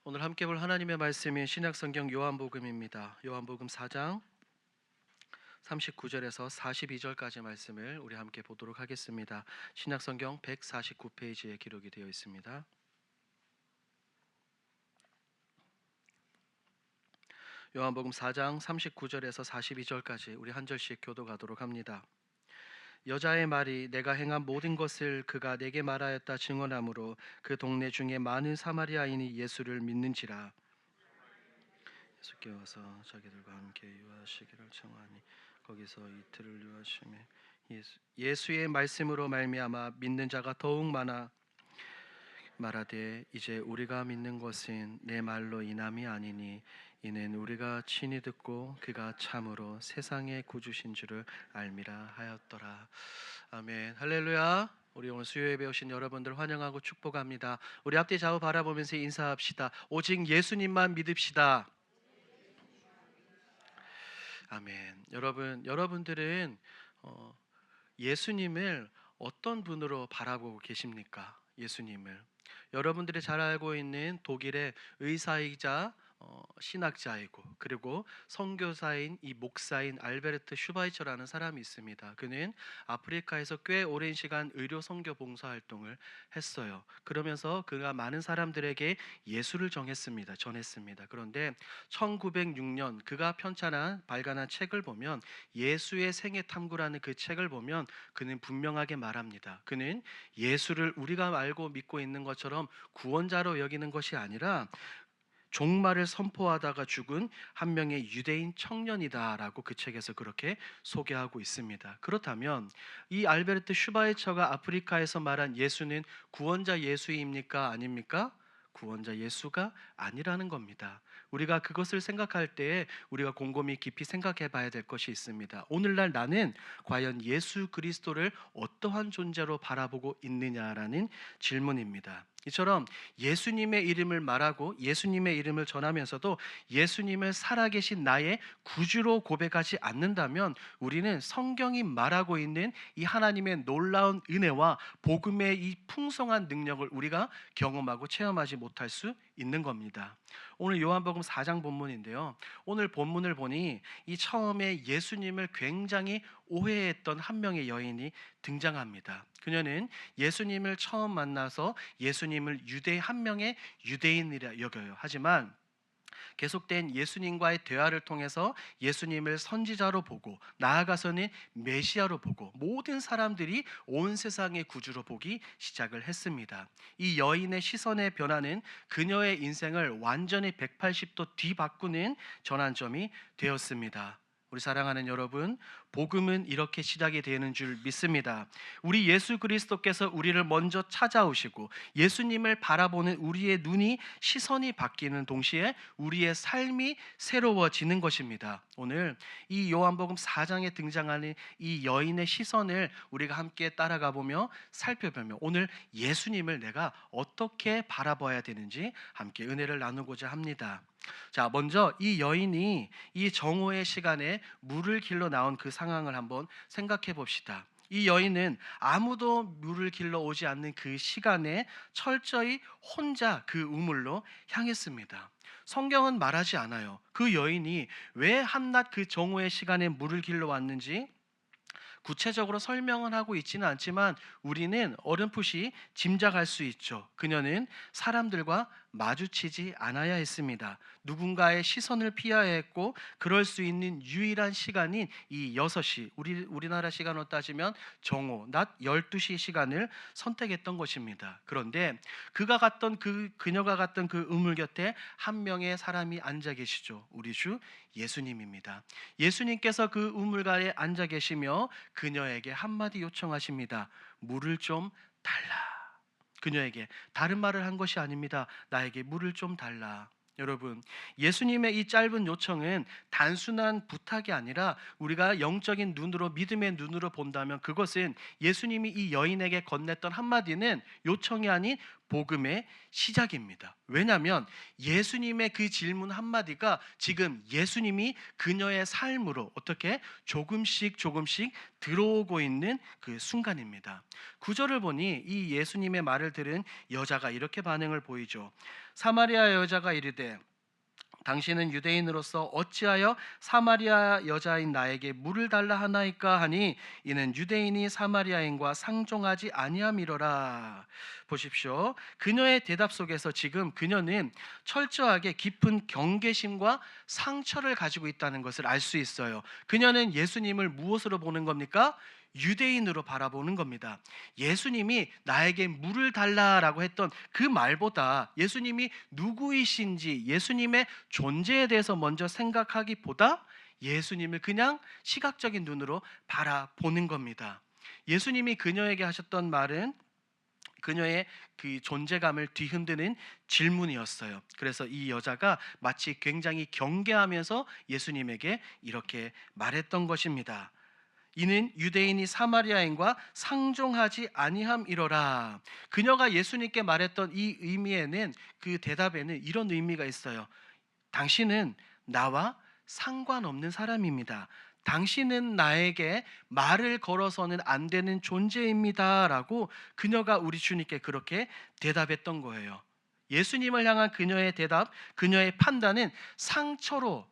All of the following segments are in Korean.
오늘 함께 볼 하나님의 말씀인 신약성경 요한복음입니다. 요한복음 4장 39절에서 42절까지 말씀을 우리 함께 보도록 하겠습니다. 신약성경 149페이지에 기록이 되어 있습니다. 요한복음 4장 39절에서 42절까지 우리 한 절씩 교도가도록 합니다. 여자의 말이 내가 행한 모든 것을 그가 내게 말하였다 증언하므로 그 동네 중에 많은 사마리아인이 예수를 믿는지라. 예수께 와서 자기들과 함께 유하시기를 청하니 거기서 이틀을 유하시며 예수의 말씀으로 말미암아 믿는 자가 더욱 많아 말하되 이제 우리가 믿는 것은 내 말로 인함이 아니니 이는 우리가 친히 듣고 그가 참으로 세상의 구주신 줄을 알미라 하였더라. 아멘. 할렐루야. 우리 오늘 수요예배 오신 여러분들 환영하고 축복합니다. 우리 앞뒤 좌우 바라보면서 인사합시다. 오직 예수님만 믿읍시다. 아멘. 여러분들은 예수님을 어떤 분으로 바라보고 계십니까? 예수님을 여러분들이 잘 알고 있는 독일의 의사이자 신학자이고 그리고 선교사인 이 목사인 알베르트 슈바이처라는 사람이 있습니다. 그는 아프리카에서 꽤 오랜 시간 의료 선교 봉사 활동을 했어요. 그러면서 그가 많은 사람들에게 예수를 전했습니다. 그런데 1906년 그가 발간한 책을 보면 예수의 생애 탐구라는 그 책을 보면 그는 분명하게 말합니다. 그는 예수를 우리가 알고 믿고 있는 것처럼 구원자로 여기는 것이 아니라 종말을 선포하다가 죽은 한 명의 유대인 청년이다라고 그 책에서 그렇게 소개하고 있습니다. 그렇다면 이 알베르트 슈바이처가 아프리카에서 말한 예수는 구원자 예수입니까? 아닙니까? 구원자 예수가 아니라는 겁니다. 우리가 그것을 생각할 때에 우리가 곰곰이 깊이 생각해 봐야 될 것이 있습니다. 오늘날 나는 과연 예수 그리스도를 어떠한 존재로 바라보고 있느냐라는 질문입니다. 이처럼 예수님의 이름을 말하고 예수님의 이름을 전하면서도 예수님을 살아계신 나의 구주로 고백하지 않는다면 우리는 성경이 말하고 있는 이 하나님의 놀라운 은혜와 복음의 이 풍성한 능력을 우리가 경험하고 체험하지 못할 수 있는 겁니다. 오늘 요한복음 4장 본문인데요. 오늘 본문을 보니 이 처음에 예수님을 굉장히 오해했던 한 명의 여인이 등장합니다. 그녀는 예수님을 처음 만나서 예수님을 한 명의 유대인이라 여겨요. 하지만 계속된 예수님과의 대화를 통해서 예수님을 선지자로 보고 나아가서는 메시아로 보고 모든 사람들이 온 세상의 구주로 보기 시작을 했습니다. 이 여인의 시선의 변화는 그녀의 인생을 완전히 180도 뒤바꾸는 전환점이 되었습니다. 우리 사랑하는 여러분, 복음은 이렇게 시작이 되는 줄 믿습니다. 우리 예수 그리스도께서 우리를 먼저 찾아오시고 예수님을 바라보는 우리의 시선이 바뀌는 동시에 우리의 삶이 새로워지는 것입니다. 오늘 이 요한복음 4장에 등장하는 이 여인의 시선을 우리가 함께 따라가 보며 살펴보며 오늘 예수님을 내가 어떻게 바라봐야 되는지 함께 은혜를 나누고자 합니다. 자, 먼저 이 여인이 이 정오의 시간에 물을 길러 나온 그 상황을 한번 생각해 봅시다. 이 여인은 아무도 물을 길러 오지 않는 그 시간에 철저히 혼자 그 우물로 향했습니다. 성경은 말하지 않아요. 그 여인이 왜 한낮 그 정오의 시간에 물을 길러 왔는지 구체적으로 설명은 하고 있지는 않지만 우리는 어렴풋이 짐작할 수 있죠. 그녀는 사람들과 마주치지 않아야 했습니다. 누군가의 시선을 피해야 했고 그럴 수 있는 유일한 시간인 이 6시 우리나라 시간으로 따지면 정오 낮 12시 시간을 선택했던 것입니다. 그런데 그녀가 갔던 그 우물 곁에 한 명의 사람이 앉아 계시죠. 우리 주 예수님입니다. 예수님께서 그 우물가에 앉아 계시며 그녀에게 한마디 요청하십니다. 물을 좀 달라. 그녀에게 다른 말을 한 것이 아닙니다. 나에게 물을 좀 달라. 여러분, 예수님의 이 짧은 요청은 단순한 부탁이 아니라 우리가 영적인 눈으로 믿음의 눈으로 본다면 그것은 예수님이 이 여인에게 건넸던 한마디는 요청이 아닌 복음의 시작입니다. 왜냐하면 예수님의 그 질문 한마디가 지금 예수님이 그녀의 삶으로 어떻게 조금씩 들어오고 있는 그 순간입니다. 구절을 보니 이 예수님의 말을 들은 여자가 이렇게 반응을 보이죠. 사마리아 여자가 이르되 당신은 유대인으로서 어찌하여 사마리아 여자인 나에게 물을 달라 하나이까 하니 이는 유대인이 사마리아인과 상종하지 아니함이로라. 보십시오. 그녀의 대답 속에서 지금 그녀는 철저하게 깊은 경계심과 상처를 가지고 있다는 것을 알 수 있어요. 그녀는 예수님을 무엇으로 보는 겁니까? 유대인으로 바라보는 겁니다. 예수님이 나에게 물을 달라라고 했던 그 말보다 예수님이 누구이신지 예수님의 존재에 대해서 먼저 생각하기보다 예수님을 그냥 시각적인 눈으로 바라보는 겁니다. 예수님이 그녀에게 하셨던 말은 그녀의 그 존재감을 뒤흔드는 질문이었어요. 그래서 이 여자가 마치 굉장히 경계하면서 예수님에게 이렇게 말했던 것입니다. 이는 유대인이 사마리아인과 상종하지 아니함이로라. 그녀가 예수님께 말했던 이 의미에는, 그 대답에는 이런 의미가 있어요. 당신은 나와 상관없는 사람입니다. 당신은 나에게 말을 걸어서는 안 되는 존재입니다 라고 그녀가 우리 주님께 그렇게 대답했던 거예요. 예수님을 향한 그녀의 대답, 그녀의 판단은 상처로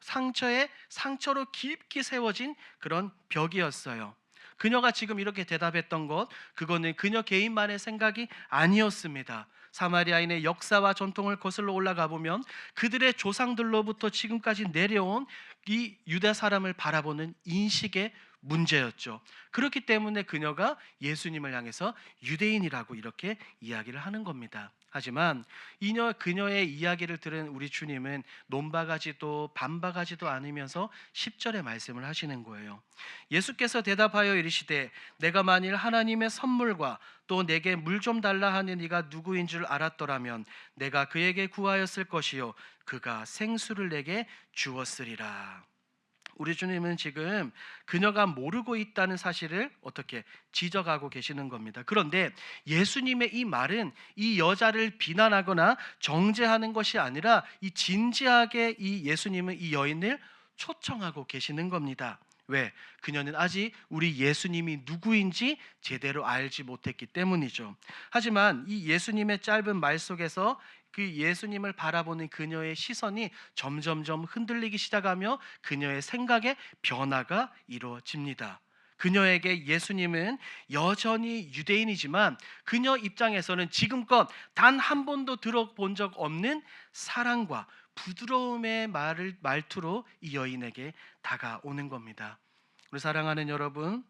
깊게 세워진 그런 벽이었어요. 그녀가 지금 이렇게 대답했던 것, 그거는 그녀 개인만의 생각이 아니었습니다. 사마리아인의 역사와 전통을 거슬러 올라가 보면 그들의 조상들로부터 지금까지 내려온 이 유대 사람을 바라보는 인식의 문제였죠. 그렇기 때문에 그녀가 예수님을 향해서 유대인이라고 이렇게 이야기를 하는 겁니다. 하지만 그녀의 이야기를 들은 우리 주님은 논박하지도 반박하지도 않으면서 10절의 말씀을 하시는 거예요. 예수께서 대답하여 이르시되 내가 만일 하나님의 선물과 또 내게 물 좀 달라 하는 이가 누구인 줄 알았더라면 내가 그에게 구하였을 것이요 그가 생수를 내게 주었으리라. 우리 주님은 지금 그녀가 모르고 있다는 사실을 어떻게 지적하고 계시는 겁니다. 그런데 예수님의 이 말은 이 여자를 비난하거나 정죄하는 것이 아니라 이 진지하게 이 예수님은 이 여인을 초청하고 계시는 겁니다. 왜? 그녀는 아직 우리 예수님이 누구인지 제대로 알지 못했기 때문이죠. 하지만 이 예수님의 짧은 말 속에서 그 예수님을 바라보는 그녀의 시선이 점점점 흔들리기 시작하며 그녀의 생각에 변화가 이루어집니다. 그녀에게 예수님은 여전히 유대인이지만 그녀 입장에서는 지금껏 단 한 번도 들어본 적 없는 사랑과 부드러움의 말투로 이 여인에게 다가오는 겁니다. 우리 사랑하는 여러분,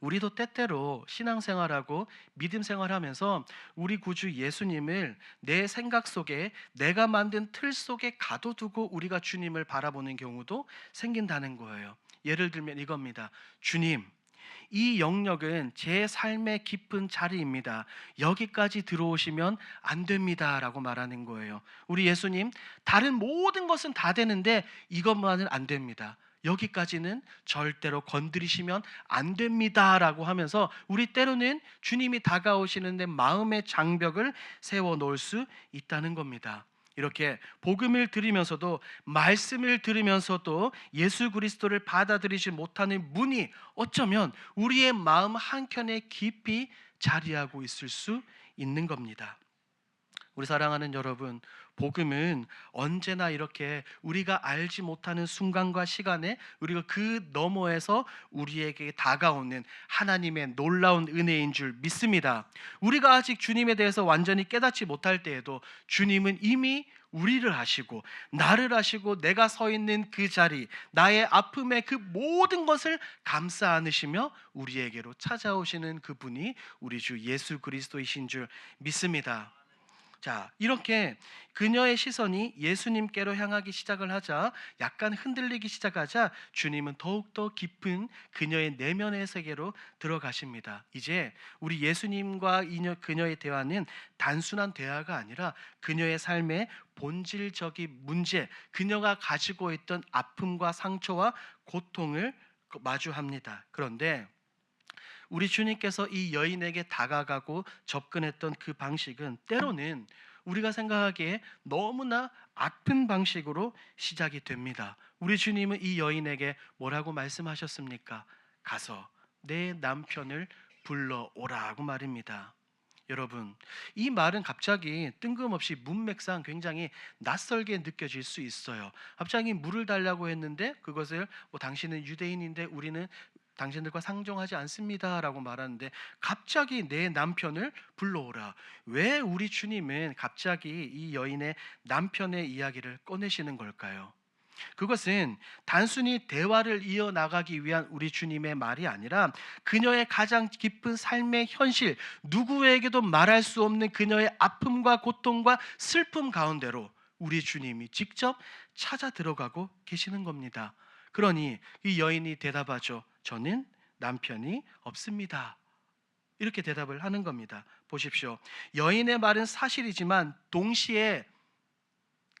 우리도 때때로 신앙생활하고 믿음 생활하면서 우리 구주 예수님을 내 생각 속에, 내가 만든 틀 속에 가둬두고 우리가 주님을 바라보는 경우도 생긴다는 거예요. 예를 들면 이겁니다. 주님, 이 영역은 제 삶의 깊은 자리입니다. 여기까지 들어오시면 안 됩니다 라고 말하는 거예요. 우리 예수님, 다른 모든 것은 다 되는데 이것만은 안 됩니다. 여기까지는 절대로 건드리시면 안 됩니다 라고 하면서 우리 때로는 주님이 다가오시는데 마음의 장벽을 세워 놓을 수 있다는 겁니다. 이렇게 복음을 들으면서도, 말씀을 들으면서도 예수 그리스도를 받아들이지 못하는 문이 어쩌면 우리의 마음 한켠에 깊이 자리하고 있을 수 있는 겁니다. 우리 사랑하는 여러분, 복음은 언제나 이렇게 우리가 알지 못하는 순간과 시간에 우리가 그 너머에서 우리에게 다가오는 하나님의 놀라운 은혜인 줄 믿습니다. 우리가 아직 주님에 대해서 완전히 깨닫지 못할 때에도 주님은 이미 우리를 아시고 나를 아시고 내가 서 있는 그 자리, 나의 아픔의 그 모든 것을 감싸 안으시며 우리에게로 찾아오시는 그분이 우리 주 예수 그리스도이신 줄 믿습니다. 자, 이렇게 그녀의 시선이 예수님께로 향하기 시작을 하자, 약간 흔들리기 시작하자 주님은 더욱더 깊은 그녀의 내면의 세계로 들어가십니다. 이제 우리 예수님과 그녀의 대화는 단순한 대화가 아니라 그녀의 삶의 본질적인 문제, 그녀가 가지고 있던 아픔과 상처와 고통을 마주합니다. 그런데 우리 주님께서 이 여인에게 다가가고 접근했던 그 방식은 때로는 우리가 생각하기에 너무나 아픈 방식으로 시작이 됩니다. 우리 주님은 이 여인에게 뭐라고 말씀하셨습니까? 가서 내 남편을 불러오라고 말입니다. 여러분, 이 말은 갑자기 뜬금없이 문맥상 굉장히 낯설게 느껴질 수 있어요. 갑자기 물을 달라고 했는데 그것을 당신은 유대인인데 우리는 당신들과 상종하지 않습니다라고 말하는데 갑자기 내 남편을 불러오라. 왜 우리 주님은 갑자기 이 여인의 남편의 이야기를 꺼내시는 걸까요? 그것은 단순히 대화를 이어나가기 위한 우리 주님의 말이 아니라 그녀의 가장 깊은 삶의 현실, 누구에게도 말할 수 없는 그녀의 아픔과 고통과 슬픔 가운데로 우리 주님이 직접 찾아 들어가고 계시는 겁니다. 그러니 이 여인이 대답하죠. 저는 남편이 없습니다. 이렇게 대답을 하는 겁니다. 보십시오. 여인의 말은 사실이지만 동시에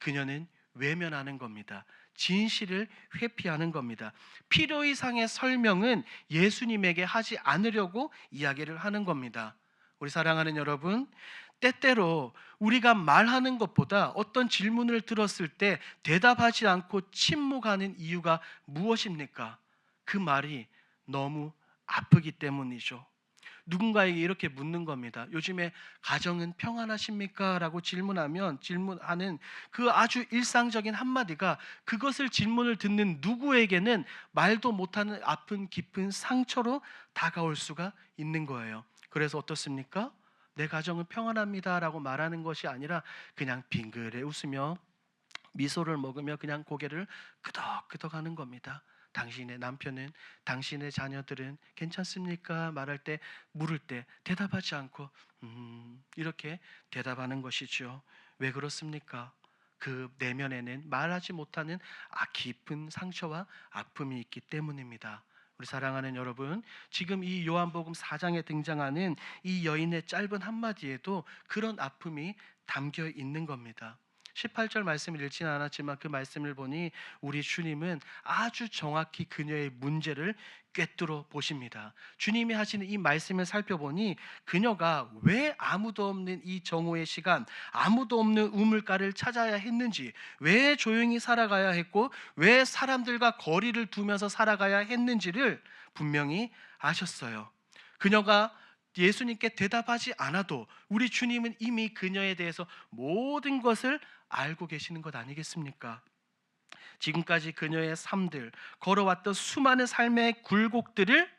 그녀는 외면하는 겁니다. 진실을 회피하는 겁니다. 필요 이상의 설명은 예수님에게 하지 않으려고 이야기를 하는 겁니다. 우리 사랑하는 여러분, 때때로 우리가 말하는 것보다 어떤 질문을 들었을 때 대답하지 않고 침묵하는 이유가 무엇입니까? 그 말이 너무 아프기 때문이죠. 누군가에게 이렇게 묻는 겁니다. 요즘에 가정은 평안하십니까? 라고 질문하는 그 아주 일상적인 한마디가 그것을 질문을 듣는 누구에게는 말도 못하는 아픈 깊은 상처로 다가올 수가 있는 거예요. 그래서 어떻습니까? 내 가정은 평안합니다 라고 말하는 것이 아니라 그냥 빙그레 웃으며 미소를 먹으며 그냥 고개를 끄덕끄덕 하는 겁니다. 당신의 남편은, 당신의 자녀들은 괜찮습니까? 말할 때, 물을 때 대답하지 않고 이렇게 대답하는 것이죠. 왜 그렇습니까? 그 내면에는 말하지 못하는 깊은 상처와 아픔이 있기 때문입니다. 우리 사랑하는 여러분, 지금 이 요한복음 4장에 등장하는 이 여인의 짧은 한마디에도 그런 아픔이 담겨 있는 겁니다. 18절 말씀을 읽지는 않았지만 그 말씀을 보니 우리 주님은 아주 정확히 그녀의 문제를 꿰뚫어 보십니다. 주님이 하시는 이 말씀을 살펴보니 그녀가 왜 아무도 없는 이 정오의 시간, 아무도 없는 우물가를 찾아야 했는지, 왜 조용히 살아가야 했고 왜 사람들과 거리를 두면서 살아가야 했는지를 분명히 아셨어요. 그녀가 예수님께 대답하지 않아도 우리 주님은 이미 그녀에 대해서 모든 것을 알고 계시는 것 아니겠습니까? 지금까지 그녀의 삶들, 걸어왔던 수많은 삶의 굴곡들을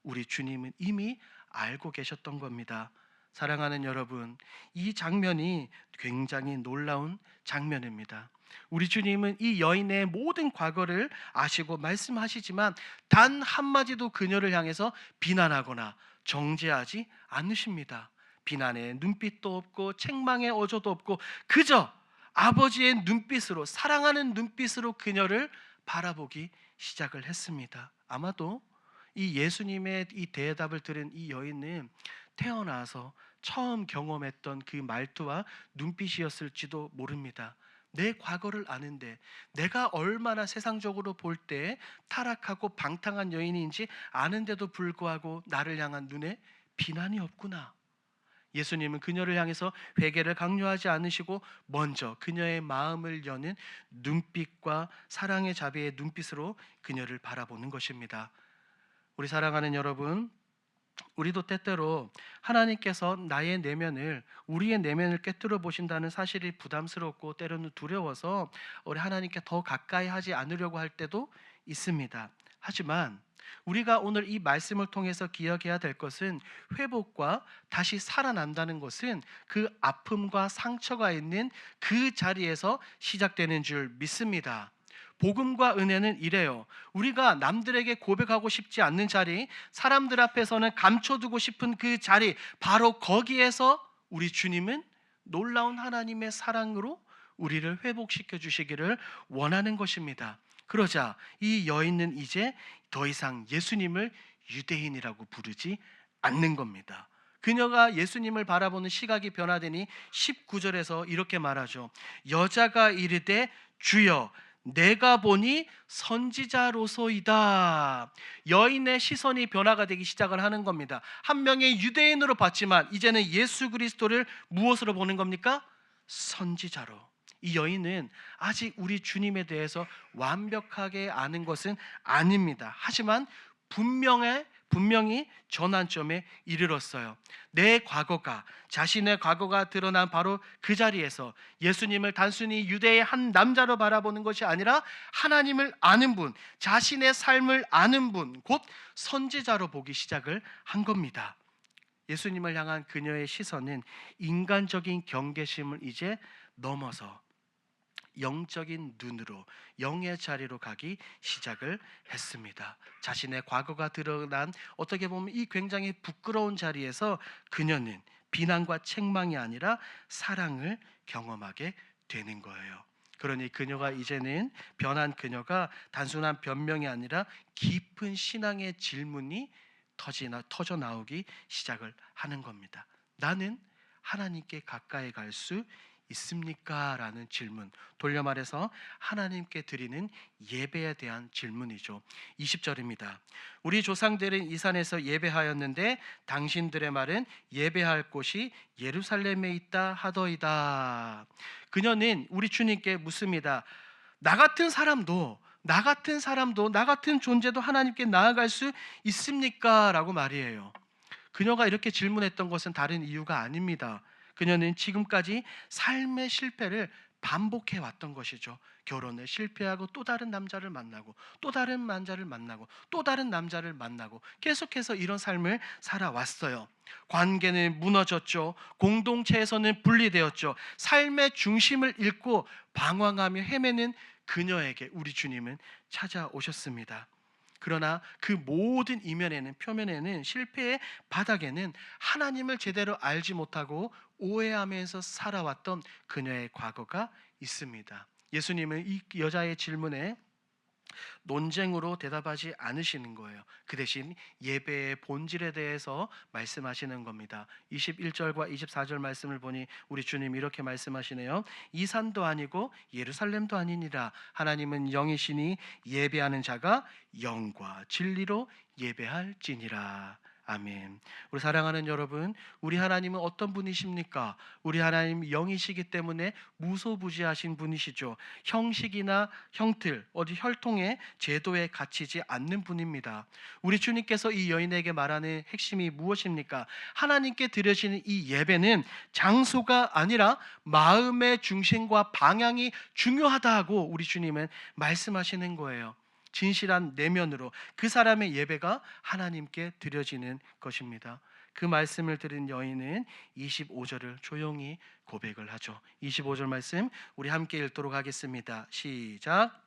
우리 주님은 이미 알고 계셨던 겁니다. 사랑하는 여러분, 이 장면이 굉장히 놀라운 장면입니다. 우리 주님은 이 여인의 모든 과거를 아시고 말씀하시지만 단 한마디도 그녀를 향해서 비난하거나 정죄하지 않으십니다. 비난의 눈빛도 없고 책망의 어조도 없고 그저 아버지의 눈빛으로, 사랑하는 눈빛으로 그녀를 바라보기 시작을 했습니다. 아마도 이 예수님의 이 대답을 들은 이 여인은 태어나서 처음 경험했던 그 말투와 눈빛이었을지도 모릅니다. 내 과거를 아는데 내가 얼마나 세상적으로 볼 때 타락하고 방탕한 여인인지 아는데도 불구하고 나를 향한 눈에 비난이 없구나. 예수님은 그녀를 향해서 회개를 강요하지 않으시고 먼저 그녀의 마음을 여는 눈빛과 사랑의 자비의 눈빛으로 그녀를 바라보는 것입니다. 우리 사랑하는 여러분, 우리도 때때로 하나님께서 우리의 내면을 꿰뚫어 보신다는 사실이 부담스럽고 때로는 두려워서 우리 하나님께 더 가까이 하지 않으려고 할 때도 있습니다. 하지만 우리가 오늘 이 말씀을 통해서 기억해야 될 것은 회복과 다시 살아난다는 것은 그 아픔과 상처가 있는 그 자리에서 시작되는 줄 믿습니다. 복음과 은혜는 이래요. 우리가 남들에게 고백하고 싶지 않는 자리, 사람들 앞에서는 감춰두고 싶은 그 자리, 바로 거기에서 우리 주님은 놀라운 하나님의 사랑으로 우리를 회복시켜 주시기를 원하는 것입니다. 그러자 이 여인은 이제 더 이상 예수님을 유대인이라고 부르지 않는 겁니다. 그녀가 예수님을 바라보는 시각이 변화되니 19절에서 이렇게 말하죠. 여자가 이르되 주여 내가 보니 선지자로소이다. 여인의 시선이 변화가 되기 시작을 하는 겁니다. 한 명의 유대인으로 봤지만 이제는 예수 그리스도를 무엇으로 보는 겁니까? 선지자로. 이 여인은 아직 우리 주님에 대해서 완벽하게 아는 것은 아닙니다. 하지만 분명히 전환점에 이르렀어요. 내 과거가, 자신의 과거가 드러난 바로 그 자리에서 예수님을 단순히 유대의 한 남자로 바라보는 것이 아니라 하나님을 아는 분, 자신의 삶을 아는 분, 곧 선지자로 보기 시작을 한 겁니다. 예수님을 향한 그녀의 시선은 인간적인 경계심을 이제 넘어서 영적인 눈으로, 영의 자리로 가기 시작을 했습니다. 자신의 과거가 드러난, 어떻게 보면 이 굉장히 부끄러운 자리에서 그녀는 비난과 책망이 아니라 사랑을 경험하게 되는 거예요. 그러니 그녀가 이제는, 변한 그녀가 단순한 변명이 아니라 깊은 신앙의 질문이 터져 나오기 시작을 하는 겁니다. 나는 하나님께 가까이 갈 수 있습니까? 라는 질문, 돌려 말해서 하나님께 드리는 예배에 대한 질문이죠. 20절입니다. 우리 조상들은 이 산에서 예배하였는데 당신들의 말은 예배할 곳이 예루살렘에 있다 하더이다. 그녀는 우리 주님께 묻습니다. 나 같은 사람도, 나 같은 존재도 하나님께 나아갈 수 있습니까? 라고 말이에요. 그녀가 이렇게 질문했던 것은 다른 이유가 아닙니다. 그녀는 지금까지 삶의 실패를 반복해 왔던 것이죠. 결혼을 실패하고 또 다른 남자를 만나고, 또 다른 남자를 만나고, 또 다른 남자를 만나고, 계속해서 이런 삶을 살아왔어요. 관계는 무너졌죠. 공동체에서는 분리되었죠. 삶의 중심을 잃고 방황하며 헤매는 그녀에게 우리 주님은 찾아오셨습니다. 그러나 그 모든 이면에는, 표면에는, 실패의 바닥에는 하나님을 제대로 알지 못하고 오해하면서 살아왔던 그녀의 과거가 있습니다. 예수님은 이 여자의 질문에 논쟁으로 대답하지 않으시는 거예요. 그 대신 예배의 본질에 대해서 말씀하시는 겁니다. 21절과 24절 말씀을 보니 우리 주님 이렇게 말씀하시네요. 이 산도 아니고 예루살렘도 아니니라. 하나님은 영이시니 예배하는 자가 영과 진리로 예배할지니라. 아멘. 우리 사랑하는 여러분, 우리 하나님은 어떤 분이십니까? 우리 하나님 영이시기 때문에 무소부지하신 분이시죠. 형식이나 형틀, 어디 혈통의 제도에 갇히지 않는 분입니다. 우리 주님께서 이 여인에게 말하는 핵심이 무엇입니까? 하나님께 드려지는 이 예배는 장소가 아니라 마음의 중심과 방향이 중요하다고 우리 주님은 말씀하시는 거예요. 진실한 내면으로 그 사람의 예배가 하나님께 드려지는 것입니다. 그 말씀을 들은 여인은 25절을 조용히 고백을 하죠. 25절 말씀 우리 함께 읽도록 하겠습니다. 시작.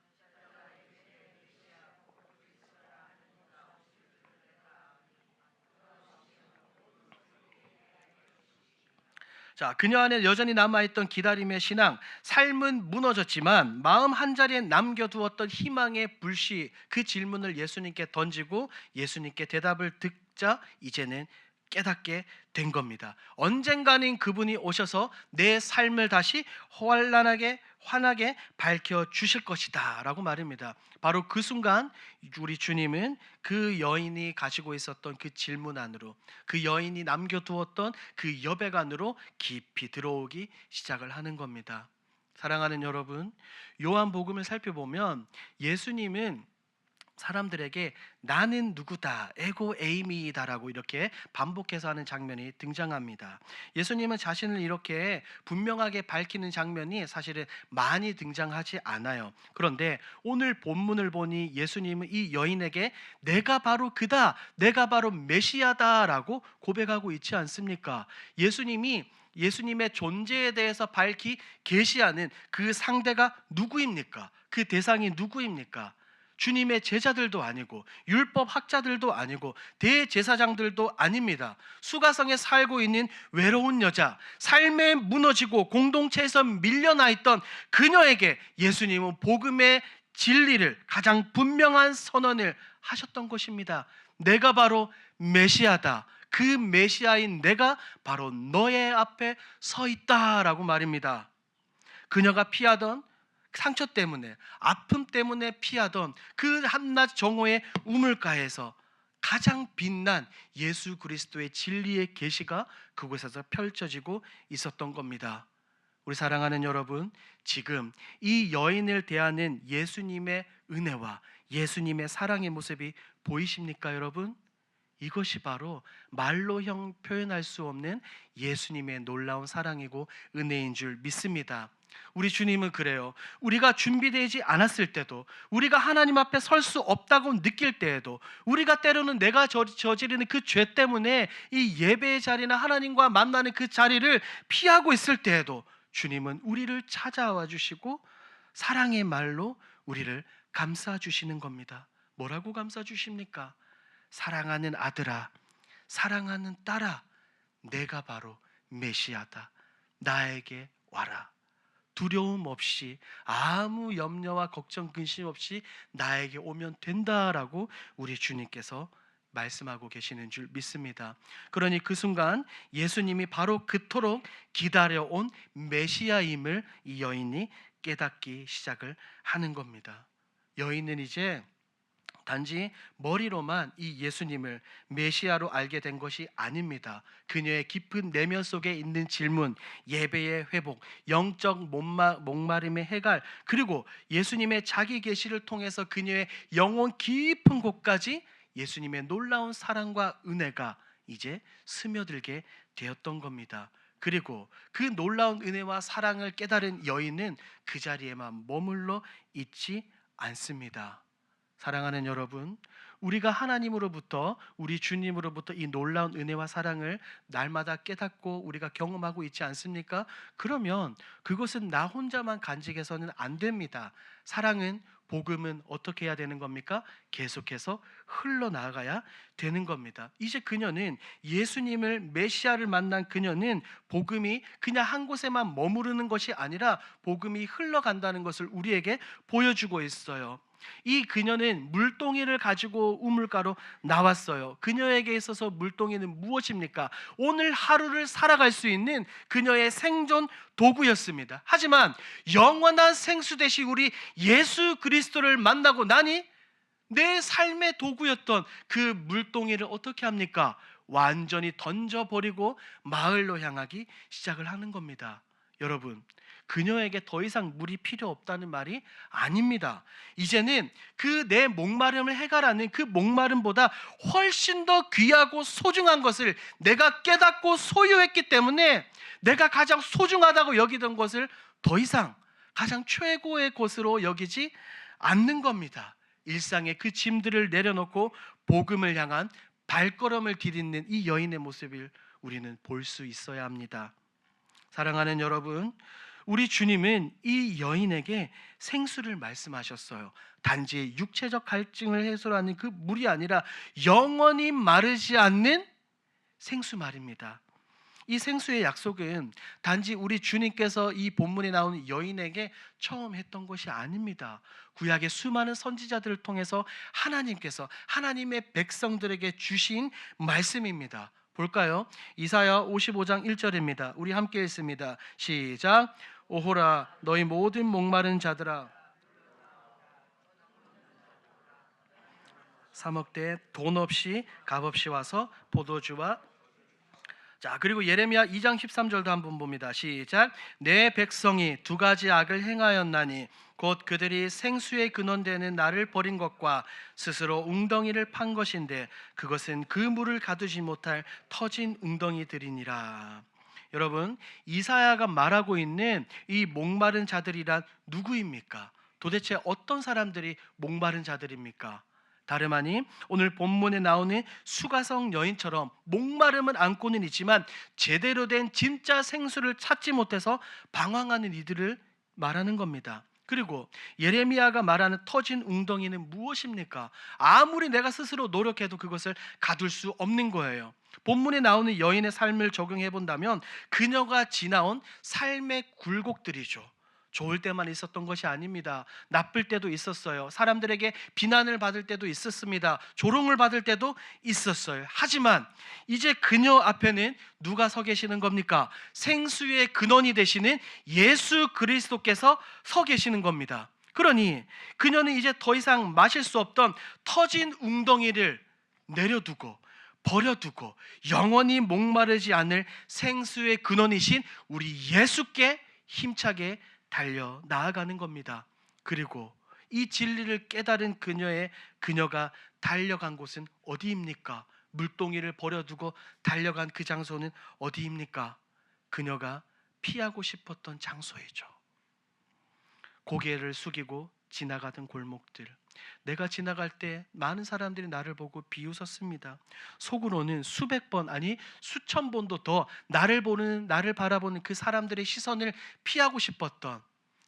자, 그녀 안에 여전히 남아있던 기다림의 신앙, 삶은 무너졌지만 마음 한자리에 남겨두었던 희망의 불씨, 그 질문을 예수님께 던지고 예수님께 대답을 듣자 이제는 깨닫게 된 겁니다. 언젠가는 그분이 오셔서 내 삶을 다시 환하게 밝혀 주실 것이다 라고 말입니다. 바로 그 순간 우리 주님은 그 여인이 가지고 있었던 그 질문 안으로, 그 여인이 남겨두었던 그 여백 안으로 깊이 들어오기 시작을 하는 겁니다. 사랑하는 여러분, 요한복음을 살펴보면 예수님은 사람들에게 나는 누구다, 에고 에이미다라고 이렇게 반복해서 하는 장면이 등장합니다. 예수님은 자신을 이렇게 분명하게 밝히는 장면이 사실은 많이 등장하지 않아요. 그런데 오늘 본문을 보니 예수님은 이 여인에게 내가 바로 그다, 내가 바로 메시아다라고 고백하고 있지 않습니까? 예수님의 존재에 대해서 밝히 계시하는 그 상대가 누구입니까? 그 대상이 누구입니까? 주님의 제자들도 아니고 율법 학자들도 아니고 대제사장들도 아닙니다. 수가성에 살고 있는 외로운 여자, 삶에 무너지고 공동체에서 밀려나 있던 그녀에게 예수님은 복음의 진리를, 가장 분명한 선언을 하셨던 것입니다. 내가 바로 메시아다. 그 메시아인 내가 바로 너의 앞에 서 있다라고 말입니다. 그녀가 피하던 상처 때문에, 아픔 때문에 피하던 그 한낮 정오의 우물가에서 가장 빛난 예수 그리스도의 진리의 계시가 그곳에서 펼쳐지고 있었던 겁니다. 우리 사랑하는 여러분, 지금 이 여인을 대하는 예수님의 은혜와 예수님의 사랑의 모습이 보이십니까, 여러분? 이것이 바로 말로 표현할 수 없는 예수님의 놀라운 사랑이고 은혜인 줄 믿습니다. 우리 주님은 그래요. 우리가 준비되지 않았을 때도, 우리가 하나님 앞에 설 수 없다고 느낄 때에도, 우리가 때로는 내가 저지르는 그 죄 때문에 이 예배의 자리나 하나님과 만나는 그 자리를 피하고 있을 때에도 주님은 우리를 찾아와 주시고 사랑의 말로 우리를 감싸 주시는 겁니다. 뭐라고 감싸 주십니까? 사랑하는 아들아, 사랑하는 딸아, 내가 바로 메시아다. 나에게 와라. 두려움 없이, 아무 염려와 걱정 근심 없이 나에게 오면 된다라고 우리 주님께서 말씀하고 계시는 줄 믿습니다. 그러니 그 순간 예수님이 바로 그토록 기다려온 메시아임을 이 여인이 깨닫기 시작을 하는 겁니다. 여인은 이제 단지 머리로만 이 예수님을 메시아로 알게 된 것이 아닙니다. 그녀의 깊은 내면 속에 있는 질문, 예배의 회복, 영적 목마름의 해갈, 그리고 예수님의 자기 계시를 통해서 그녀의 영혼 깊은 곳까지 예수님의 놀라운 사랑과 은혜가 이제 스며들게 되었던 겁니다. 그리고 그 놀라운 은혜와 사랑을 깨달은 여인은 그 자리에만 머물러 있지 않습니다. 사랑하는 여러분, 우리가 하나님으로부터, 우리 주님으로부터 이 놀라운 은혜와 사랑을 날마다 깨닫고 우리가 경험하고 있지 않습니까? 그러면 그것은 나 혼자만 간직해서는 안 됩니다. 사랑은, 복음은 어떻게 해야 되는 겁니까? 계속해서 흘러나가야 되는 겁니다. 이제 그녀는, 예수님을, 메시아를 만난 그녀는 복음이 그냥 한 곳에만 머무르는 것이 아니라 복음이 흘러간다는 것을 우리에게 보여주고 있어요. 이 그녀는 물동이를 가지고 우물가로 나왔어요. 그녀에게 있어서 물동이는 무엇입니까? 오늘 하루를 살아갈 수 있는 그녀의 생존 도구였습니다. 하지만 영원한 생수 되신 우리 예수 그리스도를 만나고 나니 내 삶의 도구였던 그 물동이를 어떻게 합니까? 완전히 던져버리고 마을로 향하기 시작을 하는 겁니다. 여러분, 그녀에게 더 이상 물이 필요 없다는 말이 아닙니다. 이제는 그 내 목마름을 해결하는 그 목마름보다 훨씬 더 귀하고 소중한 것을 내가 깨닫고 소유했기 때문에 내가 가장 소중하다고 여기던 것을 더 이상 가장 최고의 것으로 여기지 않는 겁니다. 일상의 그 짐들을 내려놓고 복음을 향한 발걸음을 디딛는 이 여인의 모습을 우리는 볼 수 있어야 합니다. 사랑하는 여러분, 우리 주님은 이 여인에게 생수를 말씀하셨어요. 단지 육체적 갈증을 해소하는 그 물이 아니라 영원히 마르지 않는 생수 말입니다. 이 생수의 약속은 단지 우리 주님께서 이 본문에 나오는 여인에게 처음 했던 것이 아닙니다. 구약의 수많은 선지자들을 통해서 하나님께서 하나님의 백성들에게 주신 말씀입니다. 볼까요? 이사야 55장 1절입니다. 우리 함께 읽습니다. 시작. 오호라 너희 모든 목마른 자들아, 사먹되 돈 없이 값 없이 와서 포도주와, 자, 그리고 예레미야 2장 13절도 한번 봅니다. 시작. 내 백성이 두 가지 악을 행하였나니 곧 그들이 생수의 근원되는 나를 버린 것과 스스로 웅덩이를 판 것인데 그것은 그 물을 가두지 못할 터진 웅덩이들이니라. 여러분, 이사야가 말하고 있는 이 목마른 자들이란 누구입니까? 도대체 어떤 사람들이 목마른 자들입니까? 다름 아닌 오늘 본문에 나오는 수가성 여인처럼 목마름은 안고는 있지만 제대로 된 진짜 생수를 찾지 못해서 방황하는 이들을 말하는 겁니다. 그리고 예레미야가 말하는 터진 웅덩이는 무엇입니까? 아무리 내가 스스로 노력해도 그것을 가둘 수 없는 거예요. 본문에 나오는 여인의 삶을 적용해 본다면 그녀가 지나온 삶의 굴곡들이죠. 좋을 때만 있었던 것이 아닙니다. 나쁠 때도 있었어요. 사람들에게 비난을 받을 때도 있었습니다. 조롱을 받을 때도 있었어요. 하지만 이제 그녀 앞에는 누가 서 계시는 겁니까? 생수의 근원이 되시는 예수 그리스도께서 서 계시는 겁니다. 그러니 그녀는 이제 더 이상 마실 수 없던 터진 웅덩이를 내려두고 버려두고 영원히 목마르지 않을 생수의 근원이신 우리 예수께 힘차게 달려 나아가는 겁니다. 그리고 이 진리를 깨달은 그녀가 달려간 곳은 어디입니까? 물동이를 버려두고 달려간 그 장소는 어디입니까? 그녀가 피하고 싶었던 장소이죠. 고개를 숙이고 지나가던 골목들, 내가 지나갈 때 많은 사람들이 나를 보고 비웃었습니다. 속으로는 수백 번, 아니 수천 번도 더 나를 바라보는 그 사람들의 시선을 피하고 싶었던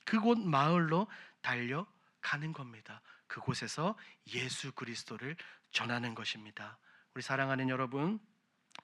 그곳 마을로 달려가는 겁니다. 그곳에서 예수 그리스도를 전하는 것입니다. 우리 사랑하는 여러분,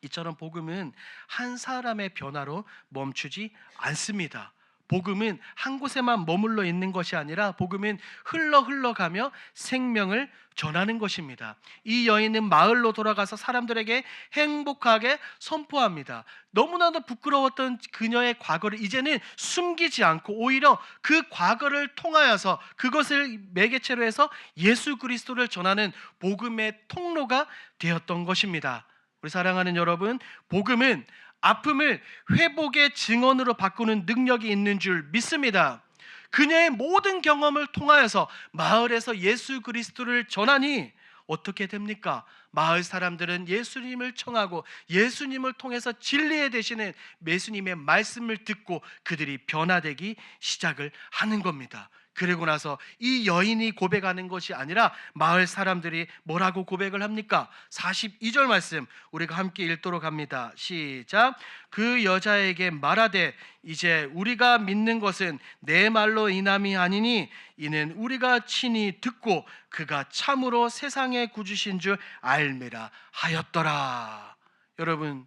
이처럼 복음은 한 사람의 변화로 멈추지 않습니다. 복음은 한 곳에만 머물러 있는 것이 아니라 복음은 흘러가며 생명을 전하는 것입니다. 이 여인은 마을로 돌아가서 사람들에게 행복하게 선포합니다. 너무나도 부끄러웠던 그녀의 과거를 이제는 숨기지 않고 오히려 그 과거를 통하여서 그것을 매개체로 해서 예수 그리스도를 전하는 복음의 통로가 되었던 것입니다. 우리 사랑하는 여러분, 복음은 아픔을 회복의 증언으로 바꾸는 능력이 있는 줄 믿습니다. 그녀의 모든 경험을 통하여서 마을에서 예수 그리스도를 전하니 어떻게 됩니까? 마을 사람들은 예수님을 청하고 예수님을 통해서 진리에 되시는 예수님의 말씀을 듣고 그들이 변화되기 시작을 하는 겁니다. 그리고 나서 이 여인이 고백하는 것이 아니라 마을 사람들이 뭐라고 고백을 합니까? 42절 말씀 우리가 함께 읽도록 합니다. 시작. 그 여자에게 말하되 이제 우리가 믿는 것은 내 말로 인함이 아니니 이는 우리가 친히 듣고 그가 참으로 세상의 구주신 줄 알미라 하였더라. 여러분,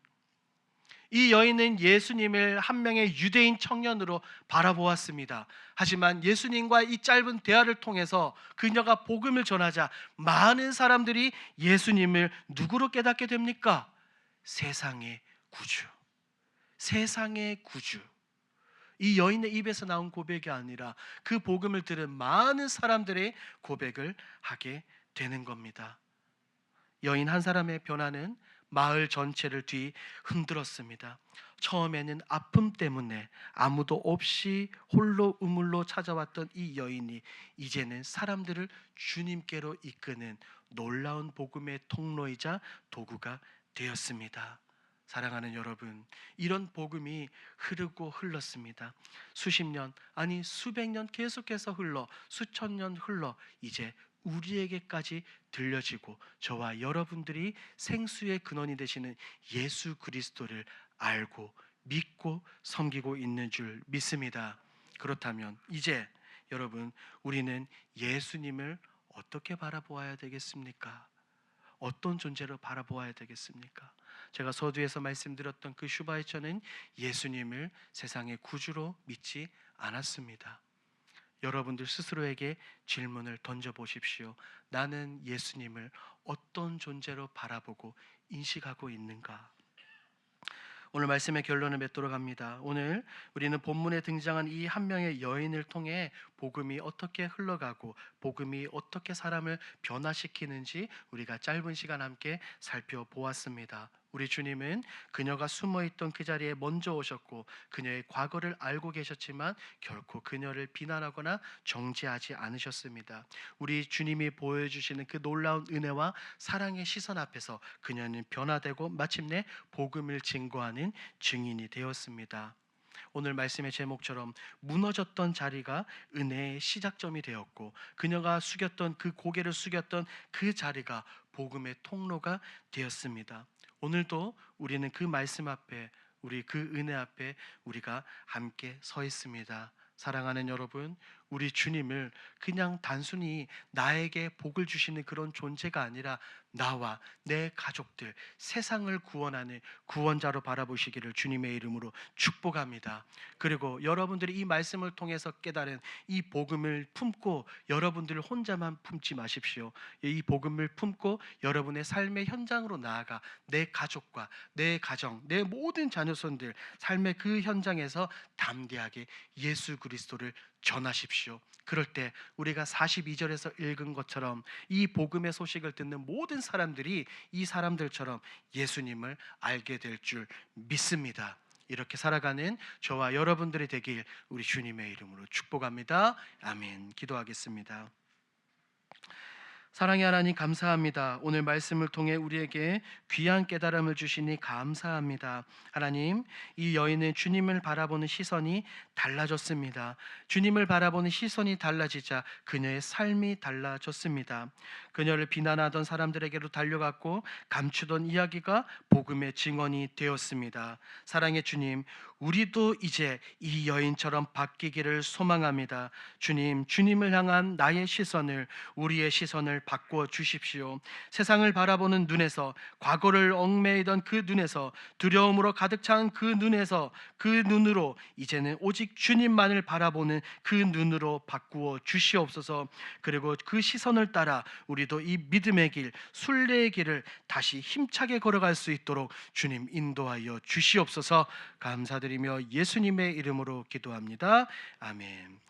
이 여인은 예수님을 한 명의 유대인 청년으로 바라보았습니다. 하지만 예수님과 이 짧은 대화를 통해서 그녀가 복음을 전하자 많은 사람들이 예수님을 누구로 깨닫게 됩니까? 세상의 구주. 세상의 구주. 이 여인의 입에서 나온 고백이 아니라 그 복음을 들은 많은 사람들의 고백을 하게 되는 겁니다. 여인 한 사람의 변화는 마을 전체를 뒤흔들었습니다. 처음에는 아픔 때문에 아무도 없이 홀로 우물로 찾아왔던 이 여인이 이제는 사람들을 주님께로 이끄는 놀라운 복음의 통로이자 도구가 되었습니다. 사랑하는 여러분, 이런 복음이 흐르고 흘렀습니다. 수십 년, 아니 수백 년 계속해서 흘러 수천 년 흘러 이제 우리에게까지 들려지고 저와 여러분들이 생수의 근원이 되시는 예수 그리스도를 알고 믿고 섬기고 있는 줄 믿습니다. 그렇다면 이제 여러분, 우리는 예수님을 어떻게 바라보아야 되겠습니까? 어떤 존재로 바라보아야 되겠습니까? 제가 서두에서 말씀드렸던 그 슈바이처는 예수님을 세상의 구주로 믿지 않았습니다. 여러분들 스스로에게 질문을 던져보십시오. 나는 예수님을 어떤 존재로 바라보고 인식하고 있는가? 오늘 말씀의 결론을 맺도록 합니다. 오늘 우리는 본문에 등장한 이 한 명의 여인을 통해 복음이 어떻게 흘러가고 복음이 어떻게 사람을 변화시키는지 우리가 짧은 시간 함께 살펴보았습니다. 우리 주님은 그녀가 숨어있던 그 자리에 먼저 오셨고 그녀의 과거를 알고 계셨지만 결코 그녀를 비난하거나 정죄하지 않으셨습니다. 우리 주님이 보여주시는 그 놀라운 은혜와 사랑의 시선 앞에서 그녀는 변화되고 마침내 복음을 증거하는 증인이 되었습니다. 오늘 말씀의 제목처럼 무너졌던 자리가 은혜의 시작점이 되었고 그녀가 숙였던 그 고개를 숙였던 그 자리가 복음의 통로가 되었습니다. 오늘도 우리는 그 말씀 앞에 우리 그 은혜 앞에 우리가 함께 서 있습니다. 사랑하는 여러분, 우리 주님을 그냥 단순히 나에게 복을 주시는 그런 존재가 아니라 나와 내 가족들, 세상을 구원하는 구원자로 바라보시기를 주님의 이름으로 축복합니다. 그리고 여러분들이 이 말씀을 통해서 깨달은 이 복음을 품고 여러분들 혼자만 품지 마십시오. 이 복음을 품고 여러분의 삶의 현장으로 나아가 내 가족과 내 가정, 내 모든 자녀손들 삶의 그 현장에서 담대하게 예수 그리스도를 전하십시오. 그럴 때 우리가 42절에서 읽은 것처럼 이 복음의 소식을 듣는 모든 사람들이 이 사람들처럼 예수님을 알게 될 줄 믿습니다. 이렇게 살아가는 저와 여러분들이 되길 우리 주님의 이름으로 축복합니다. 아멘. 기도하겠습니다. 사랑의 하나님 감사합니다. 오늘 말씀을 통해 우리에게 귀한 깨달음을 주시니 감사합니다. 하나님, 이 여인은 주님을 바라보는 시선이 달라졌습니다. 주님을 바라보는 시선이 달라지자 그녀의 삶이 달라졌습니다. 그녀를 비난하던 사람들에게로 달려갔고 감추던 이야기가 복음의 증언이 되었습니다. 사랑의 주님, 우리도 이제 이 여인처럼 바뀌기를 소망합니다. 주님, 주님을 향한 나의 시선을, 우리의 시선을 바꾸어 주십시오. 세상을 바라보는 눈에서, 과거를 얽매이던 그 눈에서, 두려움으로 가득 찬 그 눈에서, 그 눈으로 이제는 오직 주님만을 바라보는 그 눈으로 바꾸어 주시옵소서. 그리고 그 시선을 따라 우리도 이 믿음의 길, 순례의 길을 다시 힘차게 걸어갈 수 있도록 주님 인도하여 주시옵소서. 감사드리며 예수님의 이름으로 기도합니다. 아멘.